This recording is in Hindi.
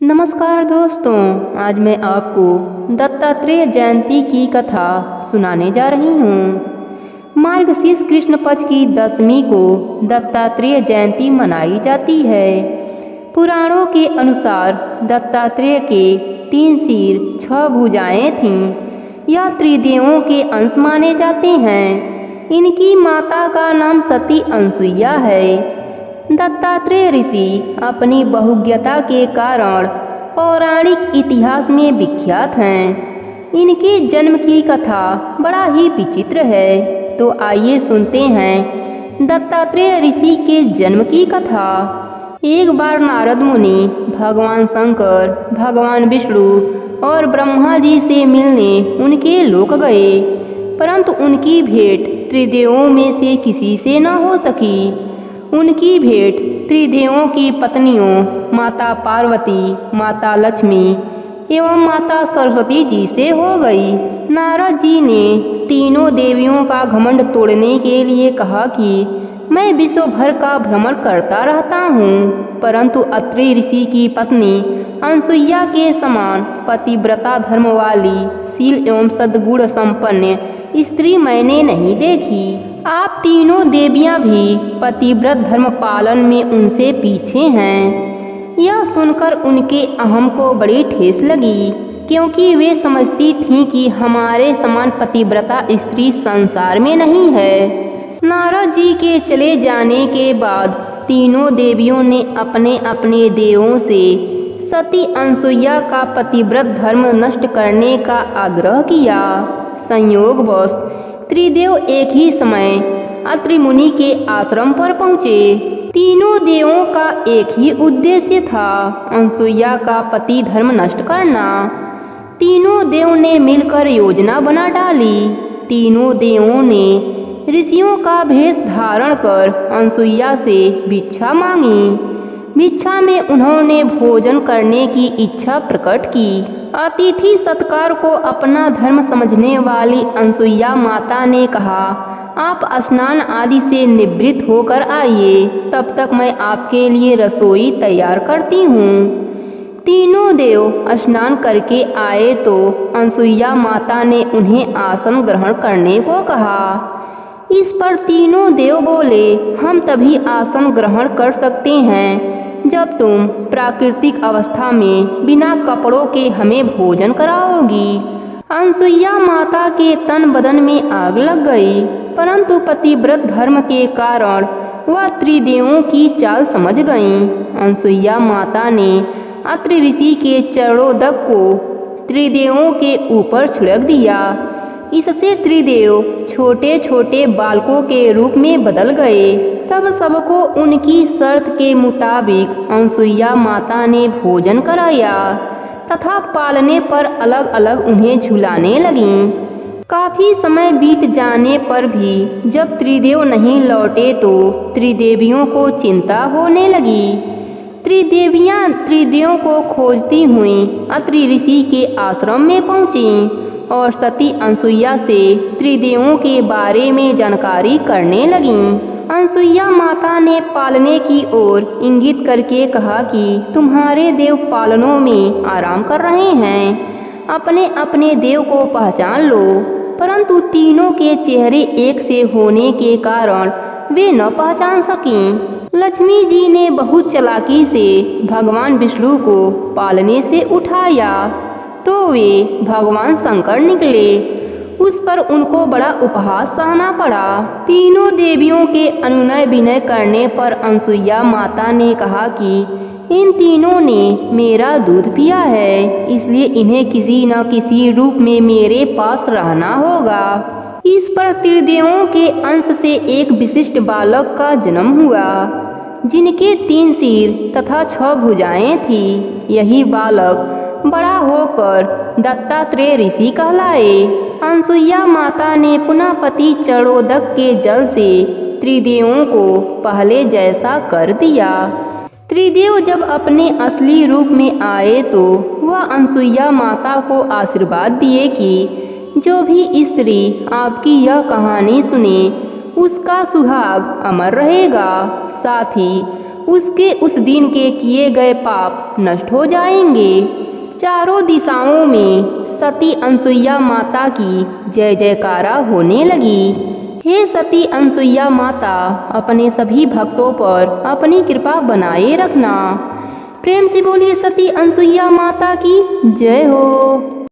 नमस्कार दोस्तों, आज मैं आपको दत्तात्रेय जयंती की कथा सुनाने जा रही हूँ। मार्गशीर्ष कृष्ण पक्ष की दशमी को दत्तात्रेय जयंती मनाई जाती है। पुराणों के अनुसार दत्तात्रेय के 3 सिर 6 भुजाएं थीं। यह त्रिदेवों के अंश माने जाते हैं। इनकी माता का नाम सती अनसुईया है। दत्तात्रेय ऋषि अपनी बहुज्ञता के कारण पौराणिक इतिहास में विख्यात हैं। इनके जन्म की कथा बड़ा ही विचित्र है, तो आइए सुनते हैं दत्तात्रेय ऋषि के जन्म की कथा। एक बार नारद मुनि भगवान शंकर, भगवान विष्णु और ब्रह्मा जी से मिलने उनके लोक गए, परंतु उनकी भेंट त्रिदेवों में से किसी से न हो सकी। उनकी भेंट त्रिदेवों की पत्नियों माता पार्वती, माता लक्ष्मी एवं माता सरस्वती जी से हो गई। नारद जी ने तीनों देवियों का घमंड तोड़ने के लिए कहा कि मैं विश्व भर का भ्रमण करता रहता हूँ, परंतु अत्रि ऋषि की पत्नी अनसुईया के समान पतिव्रता धर्म वाली, शील एवं सद्गुण संपन्न स्त्री मैंने नहीं देखी। आप तीनों देवियां भी पतिव्रत धर्म पालन में उनसे पीछे हैं। यह सुनकर उनके अहम को बड़ी ठेस लगी, क्योंकि वे समझती थीं कि हमारे समान पतिव्रता स्त्री संसार में नहीं है। नारद जी के चले जाने के बाद तीनों देवियों ने अपने अपने देवों से सती अनसुईया का पतिव्रत धर्म नष्ट करने का आग्रह किया। संयोगवश त्रिदेव एक ही समय अत्रि मुनि के आश्रम पर पहुँचे। तीनों देवों का एक ही उद्देश्य था, अनसुईया का पति धर्म नष्ट करना। तीनों देव ने मिलकर योजना बना डाली। तीनों देवों ने ऋषियों का भेष धारण कर अनसुईया से भिक्षा मांगी। भिक्षा में उन्होंने भोजन करने की इच्छा प्रकट की। अतिथि सत्कार को अपना धर्म समझने वाली अनसुईया माता ने कहा, आप स्नान आदि से निवृत्त होकर आइए, तब तक मैं आपके लिए रसोई तैयार करती हूँ। तीनों देव स्नान करके आए तो अनसुईया माता ने उन्हें आसन ग्रहण करने को कहा। इस पर तीनों देव बोले, हम तभी आसन ग्रहण कर सकते हैं जब तुम प्राकृतिक अवस्था में बिना कपड़ों के हमें भोजन कराओगी। अनसुईया माता के तन बदन में आग लग गई, परंतु पतिव्रत धर्म के कारण वह त्रिदेवों की चाल समझ गईं। अनसुईया माता ने अत्रि ऋषि के चरणोदक को त्रिदेवों के ऊपर छिड़क दिया। इससे त्रिदेव छोटे छोटे बालकों के रूप में बदल गए। तब सबको उनकी शर्त के मुताबिक अनसुईया माता ने भोजन कराया तथा पालने पर अलग अलग उन्हें झुलाने लगीं। काफ़ी समय बीत जाने पर भी जब त्रिदेव नहीं लौटे तो त्रिदेवियों को चिंता होने लगी। त्रिदेवियां त्रिदेवों को खोजती हुई अत्रि ऋषि के आश्रम में पहुँचीं और सती अनसुईया से त्रिदेवों के बारे में जानकारी करने लगीं। अनसुईया माता ने पालने की ओर इंगित करके कहा कि तुम्हारे देव पालनों में आराम कर रहे हैं, अपने अपने देव को पहचान लो। परंतु तीनों के चेहरे एक से होने के कारण वे न पहचान सकीं। लक्ष्मी जी ने बहुत चालाकी से भगवान विष्णु को पालने से उठाया तो वे भगवान शंकर निकले। उस पर उनको बड़ा उपहास सहना पड़ा। तीनों देवियों के अनुनय विनय करने पर अनसुईया माता ने कहा कि इन तीनों ने मेरा दूध पिया है, इसलिए इन्हें किसी न किसी रूप में मेरे पास रहना होगा। इस पर त्रिदेवों के अंश से एक विशिष्ट बालक का जन्म हुआ, जिनके 3 सिर तथा 6 भुजाएं थी। यही बालक बड़ा होकर दत्तात्रेय ऋषि कहलाए। अनसुईया माता ने पुनः पति चरणोदक के जल से त्रिदेवों को पहले जैसा कर दिया। त्रिदेव जब अपने असली रूप में आए तो वह अनसुईया माता को आशीर्वाद दिए कि जो भी स्त्री आपकी यह कहानी सुने उसका सुहाग अमर रहेगा। साथ ही उसके उस दिन के किए गए पाप नष्ट हो जाएंगे। चारों दिशाओं में सती अनसुईया माता की जय जयकारा होने लगी। हे सती अनसुईया माता, अपने सभी भक्तों पर अपनी कृपा बनाए रखना। प्रेम से बोलिए सती अनसुईया माता की जय हो।